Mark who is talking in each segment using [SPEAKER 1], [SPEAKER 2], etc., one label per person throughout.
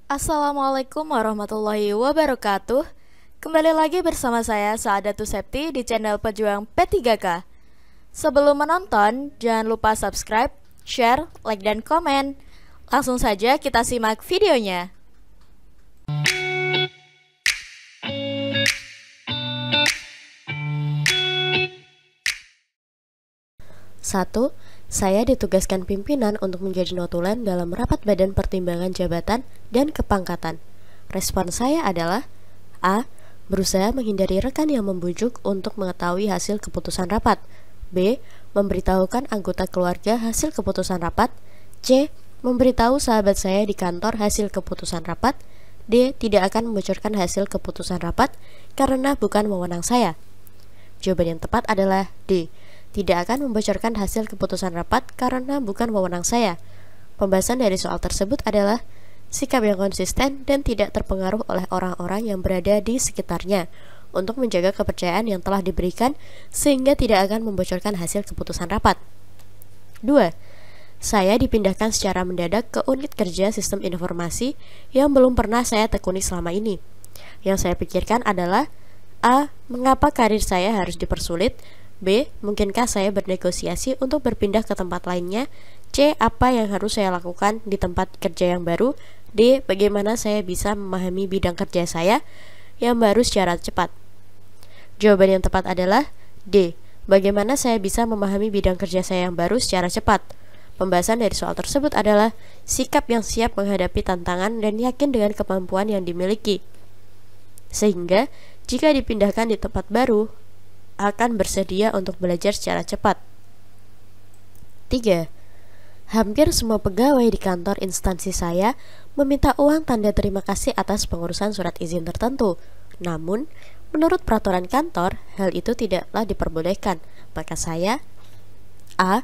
[SPEAKER 1] Assalamualaikum warahmatullahi wabarakatuh. Kembali lagi bersama saya Saadatul Septi di channel Pejuang P3K. Sebelum menonton, jangan lupa subscribe, share, like, dan komen. Langsung saja kita simak videonya. Satu, saya ditugaskan pimpinan untuk menjadi notulen dalam rapat badan pertimbangan jabatan dan kepangkatan. Respon saya adalah A. Berusaha menghindari rekan yang membujuk untuk mengetahui hasil keputusan rapat. B. Memberitahukan anggota keluarga hasil keputusan rapat. C. Memberitahu sahabat saya di kantor hasil keputusan rapat. D. Tidak akan membocorkan hasil keputusan rapat karena bukan wewenang saya. Jawaban yang tepat adalah D. Tidak akan membocorkan hasil keputusan rapat karena bukan wewenang saya. Pembahasan dari soal tersebut adalah sikap yang konsisten dan tidak terpengaruh oleh orang-orang yang berada di sekitarnya untuk menjaga kepercayaan yang telah diberikan sehingga tidak akan membocorkan hasil keputusan rapat. 2. Saya dipindahkan secara mendadak ke unit kerja sistem informasi yang belum pernah saya tekuni selama ini. Yang saya pikirkan adalah A. Mengapa karir saya harus dipersulit? B. Mungkinkah saya bernegosiasi untuk berpindah ke tempat lainnya? C. Apa yang harus saya lakukan di tempat kerja yang baru? D. Bagaimana saya bisa memahami bidang kerja saya yang baru secara cepat? Jawaban yang tepat adalah D. Bagaimana saya bisa memahami bidang kerja saya yang baru secara cepat? Pembahasan dari soal tersebut adalah sikap yang siap menghadapi tantangan dan yakin dengan kemampuan yang dimiliki, sehingga jika dipindahkan di tempat baru akan bersedia untuk belajar secara cepat. 3. Hampir semua pegawai di kantor instansi saya meminta uang tanda terima kasih atas pengurusan surat izin tertentu. Namun, menurut peraturan kantor, hal itu tidaklah diperbolehkan. Maka saya A.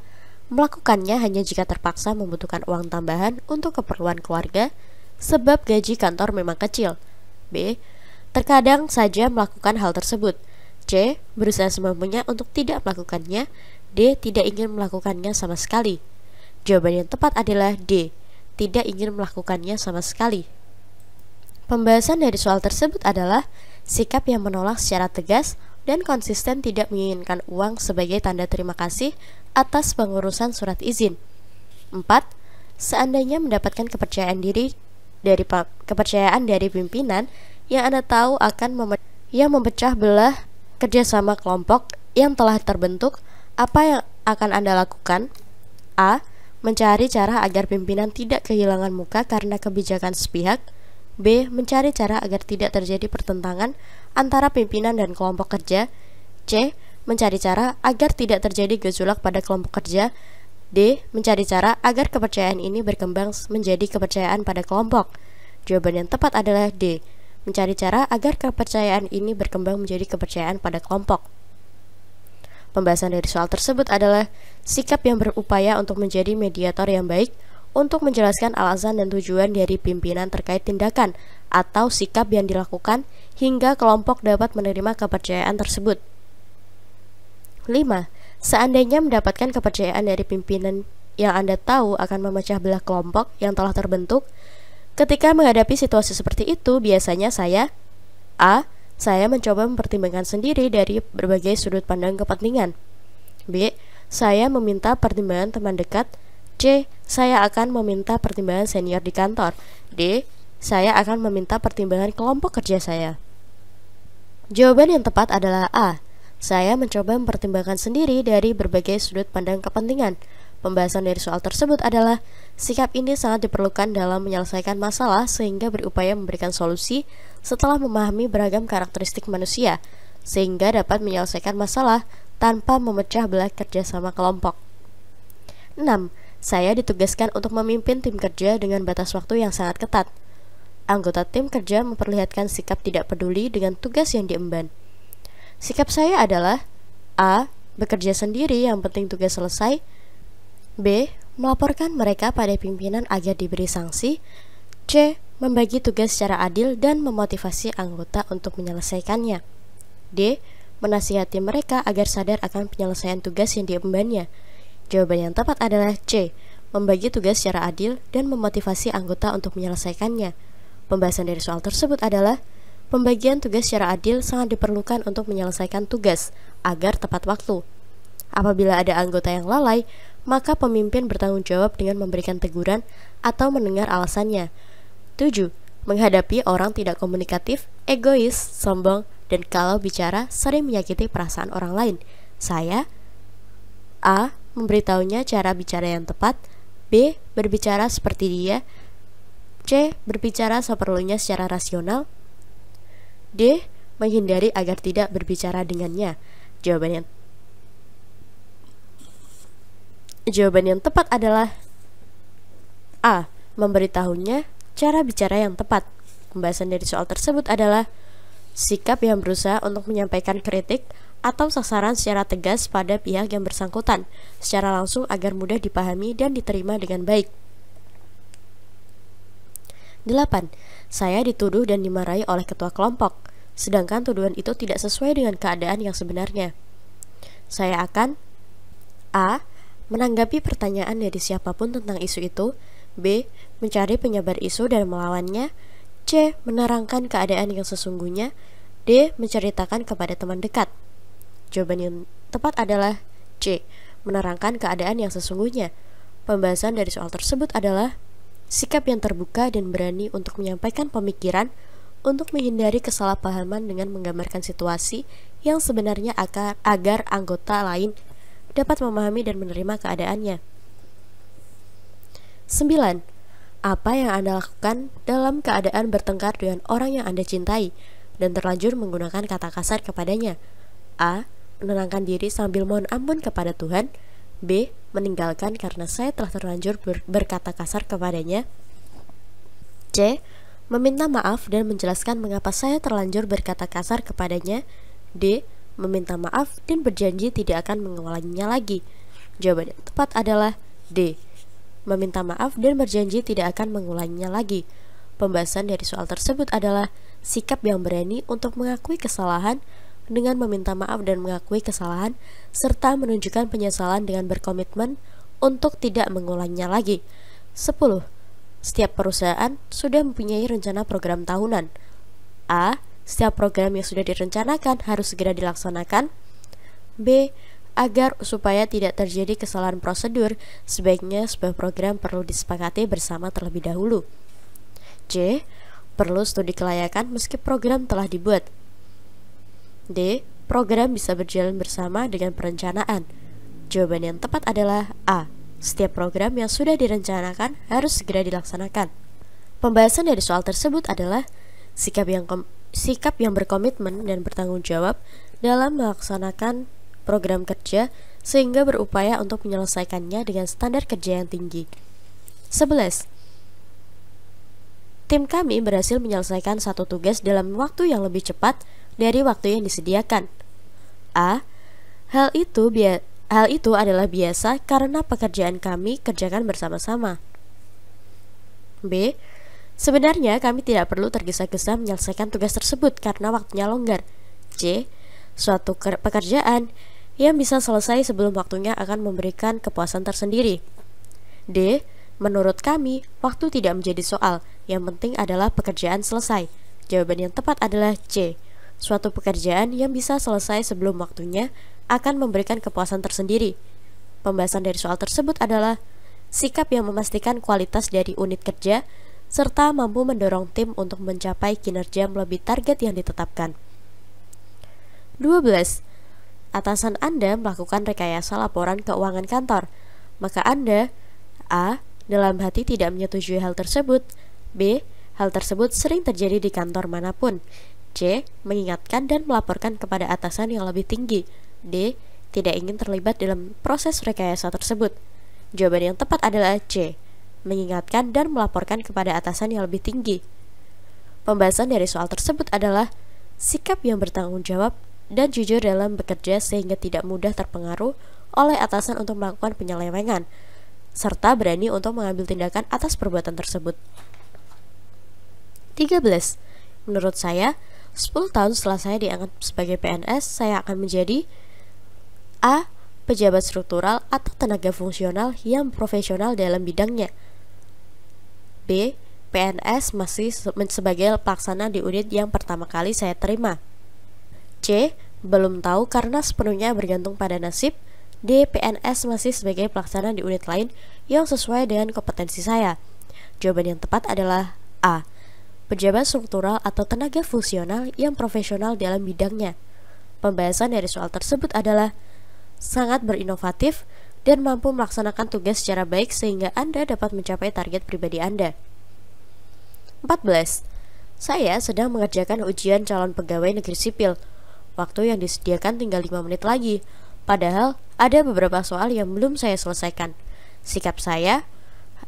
[SPEAKER 1] Melakukannya hanya jika terpaksa membutuhkan uang tambahan untuk keperluan keluarga, sebab gaji kantor memang kecil. B. Terkadang saja melakukan hal tersebut. C. Berusaha semampunya untuk tidak melakukannya. D. Tidak ingin melakukannya sama sekali. Jawaban yang tepat adalah D. Tidak ingin melakukannya sama sekali. Pembahasan dari soal tersebut adalah sikap yang menolak secara tegas dan konsisten tidak menginginkan uang sebagai tanda terima kasih atas pengurusan surat izin. 4. Seandainya mendapatkan kepercayaan dari pimpinan yang Anda tahu akan memecah belah kerjasama kelompok yang telah terbentuk, apa yang akan Anda lakukan? A. Mencari cara agar pimpinan tidak kehilangan muka karena kebijakan sepihak. B. Mencari cara agar tidak terjadi pertentangan antara pimpinan dan kelompok kerja. C. Mencari cara agar tidak terjadi gejolak pada kelompok kerja. D. Mencari cara agar kepercayaan ini berkembang menjadi kepercayaan pada kelompok. Jawaban yang tepat adalah D. Mencari cara agar kepercayaan ini berkembang menjadi kepercayaan pada kelompok. Pembahasan dari soal tersebut adalah sikap yang berupaya untuk menjadi mediator yang baik untuk menjelaskan alasan dan tujuan dari pimpinan terkait tindakan atau sikap yang dilakukan hingga kelompok dapat menerima kepercayaan tersebut. 5. Seandainya mendapatkan kepercayaan dari pimpinan yang Anda tahu akan memecah belah kelompok yang telah terbentuk, ketika menghadapi situasi seperti itu, biasanya A. Saya mencoba mempertimbangkan sendiri dari berbagai sudut pandang kepentingan. B. Saya meminta pertimbangan teman dekat. C. Saya akan meminta pertimbangan senior di kantor. D. Saya akan meminta pertimbangan kelompok kerja saya. Jawaban yang tepat adalah A. Saya mencoba mempertimbangkan sendiri dari berbagai sudut pandang kepentingan. Pembahasan dari soal tersebut adalah sikap ini sangat diperlukan dalam menyelesaikan masalah sehingga berupaya memberikan solusi setelah memahami beragam karakteristik manusia sehingga dapat menyelesaikan masalah tanpa memecah belah kerjasama kelompok. 6. Saya ditugaskan untuk memimpin tim kerja dengan batas waktu yang sangat ketat. Anggota tim kerja memperlihatkan sikap tidak peduli dengan tugas yang diemban. Sikap saya adalah A. Bekerja sendiri, yang penting tugas selesai. B. Melaporkan mereka pada pimpinan agar diberi sanksi. C. Membagi tugas secara adil dan memotivasi anggota untuk menyelesaikannya. D. Menasihati mereka agar sadar akan penyelesaian tugas yang diembannya. Jawaban yang tepat adalah C. Membagi tugas secara adil dan memotivasi anggota untuk menyelesaikannya. Pembahasan dari soal tersebut adalah pembagian tugas secara adil sangat diperlukan untuk menyelesaikan tugas agar tepat waktu. Apabila ada anggota yang lalai, maka pemimpin bertanggung jawab dengan memberikan teguran atau mendengar alasannya. 7. Menghadapi orang tidak komunikatif, egois, sombong, dan kalau bicara sering menyakiti perasaan orang lain. Saya A. Memberitahunya cara bicara yang tepat. B. Berbicara seperti dia. C. Berbicara seperlunya secara rasional. D. Menghindari agar tidak berbicara dengannya. Jawaban yang tepat adalah A. Memberitahunya cara bicara yang tepat. Pembahasan dari soal tersebut adalah sikap yang berusaha untuk menyampaikan kritik atau sasaran secara tegas pada pihak yang bersangkutan secara langsung agar mudah dipahami dan diterima dengan baik. 8. Saya dituduh dan dimarahi oleh ketua kelompok, sedangkan tuduhan itu tidak sesuai dengan keadaan yang sebenarnya. Saya akan A. Menanggapi pertanyaan dari siapapun tentang isu itu. B. Mencari penyebar isu dan melawannya. C. Menerangkan keadaan yang sesungguhnya. D. Menceritakan kepada teman dekat. Jawaban yang tepat adalah C. Menerangkan keadaan yang sesungguhnya. Pembahasan dari soal tersebut adalah sikap yang terbuka dan berani untuk menyampaikan pemikiran untuk menghindari kesalahpahaman dengan menggambarkan situasi yang sebenarnya agar anggota lain dapat memahami dan menerima keadaannya. 9. Apa yang Anda lakukan dalam keadaan bertengkar dengan orang yang Anda cintai dan terlanjur menggunakan kata kasar kepadanya? A. Menenangkan diri sambil mohon ampun kepada Tuhan. B. Meninggalkan karena saya telah terlanjur berkata kasar kepadanya. C. Meminta maaf dan menjelaskan mengapa saya terlanjur berkata kasar kepadanya. D. Meminta maaf dan berjanji tidak akan mengulanginya lagi. Jawaban yang tepat adalah D. Meminta maaf dan berjanji tidak akan mengulanginya lagi. Pembahasan dari soal tersebut adalah sikap yang berani untuk mengakui kesalahan dengan meminta maaf dan mengakui kesalahan serta menunjukkan penyesalan dengan berkomitmen untuk tidak mengulanginya lagi. 10. Setiap perusahaan sudah mempunyai rencana program tahunan. A. Setiap program yang sudah direncanakan harus segera dilaksanakan. B. Agar supaya tidak terjadi kesalahan prosedur, sebaiknya sebuah program perlu disepakati bersama terlebih dahulu. C. Perlu studi kelayakan meski program telah dibuat. D. Program bisa berjalan bersama dengan perencanaan. Jawaban yang tepat adalah A. Setiap program yang sudah direncanakan harus segera dilaksanakan. Pembahasan dari soal tersebut adalah sikap yang berkomitmen dan bertanggung jawab dalam melaksanakan program kerja sehingga berupaya untuk menyelesaikannya dengan standar kerja yang tinggi. 11. Tim kami berhasil menyelesaikan satu tugas dalam waktu yang lebih cepat dari waktu yang disediakan. A. Hal itu adalah biasa karena pekerjaan kami kerjakan bersama-sama. B. Sebenarnya kami tidak perlu tergesa-gesa menyelesaikan tugas tersebut karena waktunya longgar. C. Suatu pekerjaan yang bisa selesai sebelum waktunya akan memberikan kepuasan tersendiri. D. Menurut kami, waktu tidak menjadi soal. Yang penting adalah pekerjaan selesai. Jawaban yang tepat adalah C. Suatu pekerjaan yang bisa selesai sebelum waktunya akan memberikan kepuasan tersendiri. Pembahasan dari soal tersebut adalah sikap yang memastikan kualitas dari unit kerja serta mampu mendorong tim untuk mencapai kinerja melebihi target yang ditetapkan. 12. Atasan Anda melakukan rekayasa laporan keuangan kantor, maka Anda A. Dalam hati tidak menyetujui hal tersebut. B. Hal tersebut sering terjadi di kantor manapun. C. Mengingatkan dan melaporkan kepada atasan yang lebih tinggi. D. Tidak ingin terlibat dalam proses rekayasa tersebut. Jawaban yang tepat adalah C. Mengingatkan dan melaporkan kepada atasan yang lebih tinggi. Pembahasan dari soal tersebut adalah sikap yang bertanggung jawab dan jujur dalam bekerja sehingga tidak mudah terpengaruh oleh atasan untuk melakukan penyelewengan, serta berani untuk mengambil tindakan atas perbuatan tersebut. 13. Menurut saya, 10 tahun setelah saya diangkat sebagai PNS, saya akan menjadi A. Pejabat struktural atau tenaga fungsional yang profesional dalam bidangnya. B. PNS masih sebagai pelaksana di unit yang pertama kali saya terima. C. Belum tahu karena sepenuhnya bergantung pada nasib. D. PNS masih sebagai pelaksana di unit lain yang sesuai dengan kompetensi saya. Jawaban yang tepat adalah A. Pejabat struktural atau tenaga fungsional yang profesional dalam bidangnya. Pembahasan dari soal tersebut adalah sangat berinovatif dan mampu melaksanakan tugas secara baik sehingga Anda dapat mencapai target pribadi Anda. 14. Saya sedang mengerjakan ujian calon pegawai negeri sipil. Waktu yang disediakan tinggal 5 menit lagi. Padahal ada beberapa soal yang belum saya selesaikan. Sikap saya: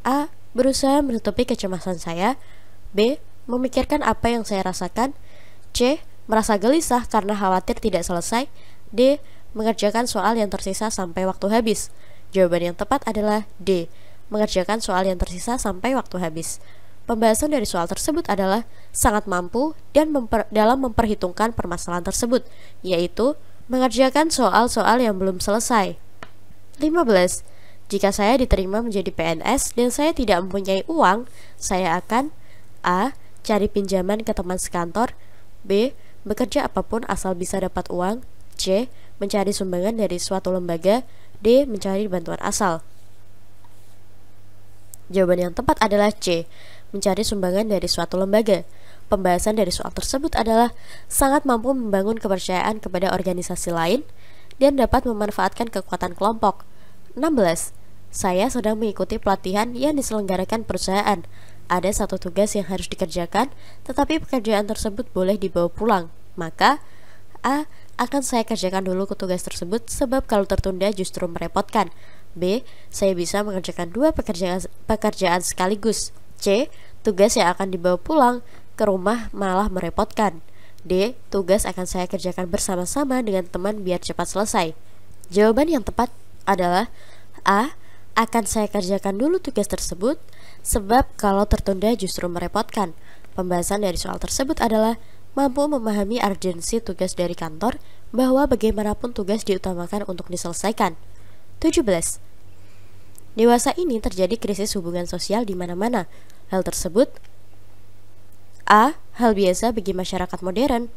[SPEAKER 1] A. Berusaha menutupi kecemasan saya. B. Memikirkan apa yang saya rasakan. C. Merasa gelisah karena khawatir tidak selesai. D. Mengerjakan soal yang tersisa sampai waktu habis. Jawaban yang tepat adalah D. Mengerjakan soal yang tersisa sampai waktu habis. Pembahasan dari soal tersebut adalah sangat mampu dan dalam memperhitungkan permasalahan tersebut, yaitu mengerjakan soal-soal yang belum selesai. 15. Jika saya diterima menjadi PNS dan saya tidak mempunyai uang, saya akan A. Cari pinjaman ke teman sekantor. B. Bekerja apapun asal bisa dapat uang. C. Mencari sumbangan dari suatu lembaga. D. Mencari bantuan asal. Jawaban yang tepat adalah C. Mencari sumbangan dari suatu lembaga. Pembahasan dari soal tersebut adalah sangat mampu membangun kepercayaan kepada organisasi lain dan dapat memanfaatkan kekuatan kelompok. 16. Saya sedang mengikuti pelatihan yang diselenggarakan perusahaan. Ada satu tugas yang harus dikerjakan, tetapi pekerjaan tersebut boleh dibawa pulang. Maka A. Akan saya kerjakan dulu tugas tersebut sebab kalau tertunda justru merepotkan. B. Saya bisa mengerjakan 2 pekerjaan sekaligus. C. Tugas yang akan dibawa pulang ke rumah malah merepotkan. D. Tugas akan saya kerjakan bersama-sama dengan teman biar cepat selesai. Jawaban yang tepat adalah A. Akan saya kerjakan dulu tugas tersebut sebab kalau tertunda justru merepotkan. Pembahasan dari soal tersebut adalah mampu memahami urgensi tugas dari kantor bahwa bagaimanapun tugas diutamakan untuk diselesaikan. 17. Dewasa ini terjadi krisis hubungan sosial di mana-mana. Hal tersebut A. Hal biasa bagi masyarakat modern.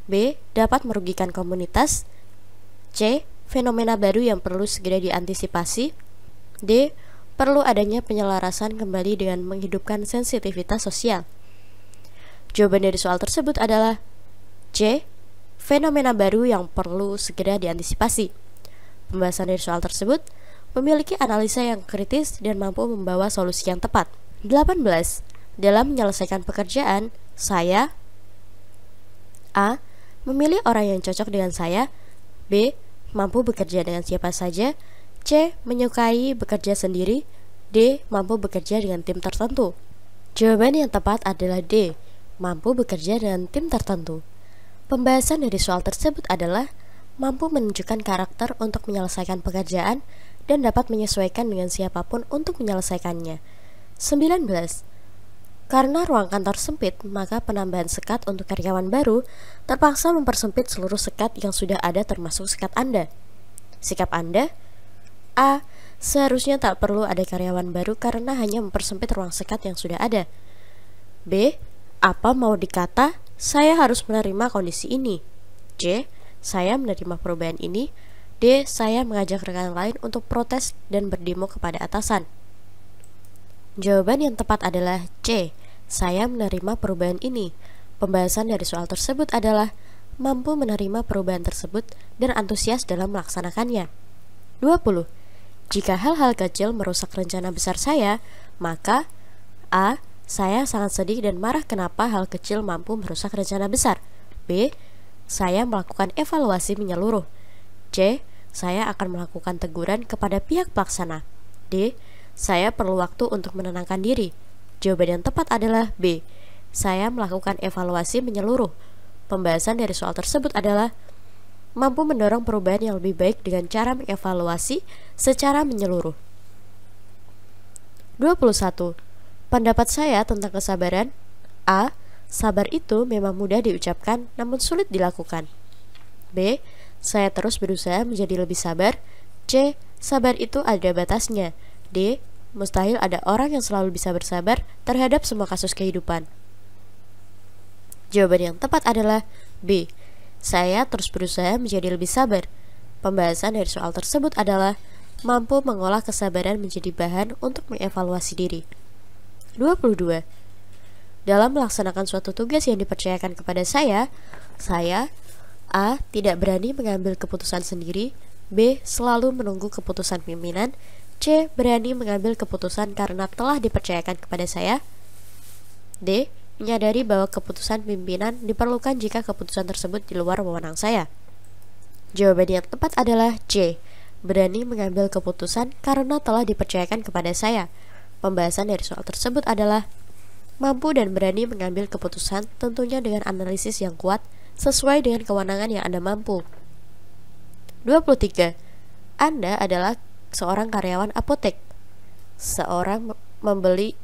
[SPEAKER 1] B. Dapat merugikan komunitas. C. Fenomena baru yang perlu segera diantisipasi. D. Perlu adanya penyelarasan kembali dengan menghidupkan sensitivitas sosial. Jawaban dari soal tersebut adalah C. Fenomena baru yang perlu segera diantisipasi. Pembahasan dari soal tersebut memiliki analisa yang kritis dan mampu membawa solusi yang tepat. 18. Dalam menyelesaikan pekerjaan, saya A. Memilih orang yang cocok dengan saya. B. Mampu bekerja dengan siapa saja. C. Menyukai bekerja sendiri. D. Mampu bekerja dengan tim tertentu. Jawaban yang tepat adalah D. Mampu bekerja dengan tim tertentu. Pembahasan dari soal tersebut adalah mampu menunjukkan karakter untuk menyelesaikan pekerjaan dan dapat menyesuaikan dengan siapapun untuk menyelesaikannya. 19. Karena ruang kantor sempit, maka penambahan sekat untuk karyawan baru terpaksa mempersempit seluruh sekat yang sudah ada termasuk sekat Anda. Sikap Anda: A. Seharusnya tak perlu ada karyawan baru karena hanya mempersempit ruang sekat yang sudah ada. B. Apa mau dikata, saya harus menerima kondisi ini. C. Saya menerima perubahan ini. D. Saya mengajak rekan lain untuk protes dan berdemo kepada atasan. Jawaban yang tepat adalah C. Saya menerima perubahan ini. Pembahasan dari soal tersebut adalah mampu menerima perubahan tersebut dan antusias dalam melaksanakannya. 20. Jika hal-hal kecil merusak rencana besar saya, maka A. Saya sangat sedih dan marah kenapa hal kecil mampu merusak rencana besar. B. Saya melakukan evaluasi menyeluruh. C. Saya akan melakukan teguran kepada pihak pelaksana. D. Saya perlu waktu untuk menenangkan diri. Jawaban yang tepat adalah B. Saya melakukan evaluasi menyeluruh. Pembahasan dari soal tersebut adalah mampu mendorong perubahan yang lebih baik dengan cara mengevaluasi secara menyeluruh. 21. Pendapat saya tentang kesabaran: A. Sabar itu memang mudah diucapkan namun sulit dilakukan. B. Saya terus berusaha menjadi lebih sabar. C. Sabar itu ada batasnya. D. mustahil ada orang yang selalu bisa bersabar terhadap semua kasus kehidupan. Jawaban yang tepat adalah B. Saya terus berusaha menjadi lebih sabar. Pembahasan dari soal tersebut adalah mampu mengolah kesabaran menjadi bahan untuk mengevaluasi diri. 22. Dalam melaksanakan suatu tugas yang dipercayakan kepada saya A. Tidak berani mengambil keputusan sendiri. B. Selalu menunggu keputusan pimpinan. C. Berani mengambil keputusan karena telah dipercayakan kepada saya. D. Menyadari bahwa keputusan pimpinan diperlukan jika keputusan tersebut di luar wewenang saya. Jawaban yang tepat adalah C. Berani mengambil keputusan karena telah dipercayakan kepada saya. Pembahasan dari soal tersebut adalah mampu dan berani mengambil keputusan tentunya dengan analisis yang kuat sesuai dengan kewenangan yang Anda mampu. 23. Anda adalah seorang karyawan apotek. Seorang pembeli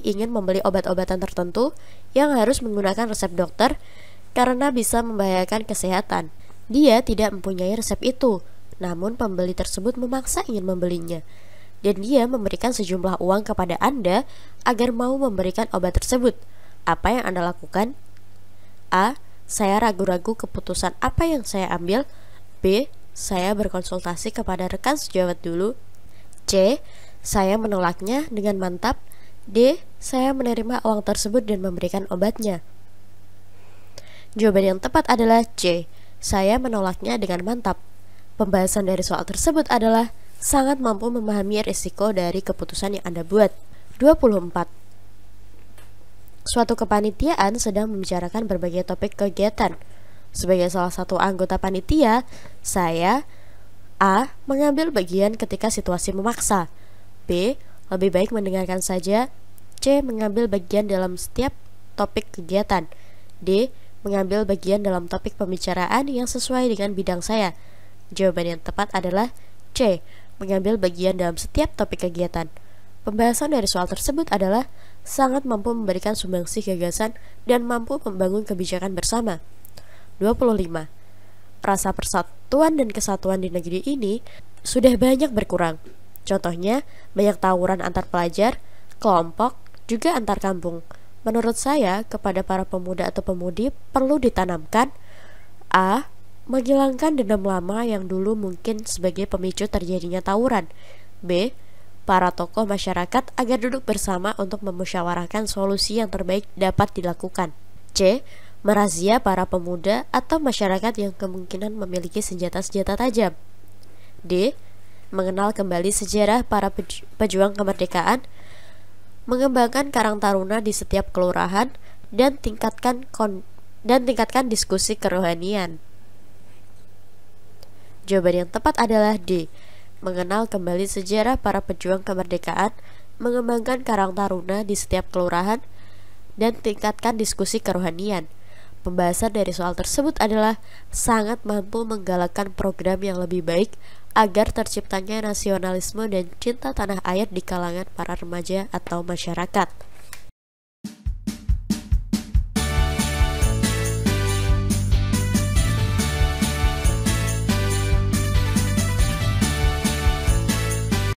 [SPEAKER 1] ingin membeli obat-obatan tertentu yang harus menggunakan resep dokter karena bisa membahayakan kesehatan. Dia tidak mempunyai resep itu, namun pembeli tersebut memaksa ingin membelinya, dan dia memberikan sejumlah uang kepada Anda agar mau memberikan obat tersebut. Apa yang Anda lakukan? A. Saya ragu-ragu keputusan apa yang saya ambil. B. Saya berkonsultasi kepada rekan sejawat dulu. C. Saya menolaknya dengan mantap. D. Saya menerima uang tersebut dan memberikan obatnya. Jawaban yang tepat adalah C. Saya menolaknya dengan mantap. Pembahasan dari soal tersebut adalah sangat mampu memahami risiko dari keputusan yang Anda buat. 24. Suatu kepanitiaan sedang membicarakan berbagai topik kegiatan. Sebagai salah satu anggota panitia, saya A. Mengambil bagian ketika situasi memaksa. B. Lebih baik mendengarkan saja. C. Mengambil bagian dalam setiap topik kegiatan. D. Mengambil bagian dalam topik pembicaraan yang sesuai dengan bidang saya. Jawaban yang tepat adalah C. Mengambil bagian dalam setiap topik kegiatan. Pembahasan dari soal tersebut adalah sangat mampu memberikan sumbangsih gagasan dan mampu membangun kebijakan bersama. 25. Rasa persatuan dan kesatuan di negeri ini sudah banyak berkurang. Contohnya, banyak tawuran antar pelajar, kelompok, juga antar kampung. Menurut saya, kepada para pemuda atau pemudi perlu ditanamkan A. Menghilangkan dendam lama yang dulu mungkin sebagai pemicu terjadinya tawuran. B. Para tokoh masyarakat agar duduk bersama untuk memusyawarahkan solusi yang terbaik dapat dilakukan. C. Merazia para pemuda atau masyarakat yang kemungkinan memiliki senjata-senjata tajam. D. Mengenal kembali sejarah para pejuang kemerdekaan, mengembangkan Karang Taruna di setiap kelurahan, dan tingkatkan diskusi kerohanian. Jawaban yang tepat adalah D. Mengenal kembali sejarah para pejuang kemerdekaan, mengembangkan Karang Taruna di setiap kelurahan, dan tingkatkan diskusi kerohanian. Pembahasan dari soal tersebut adalah sangat mampu menggalakkan program yang lebih baik agar terciptanya nasionalisme dan cinta tanah air di kalangan para remaja atau masyarakat.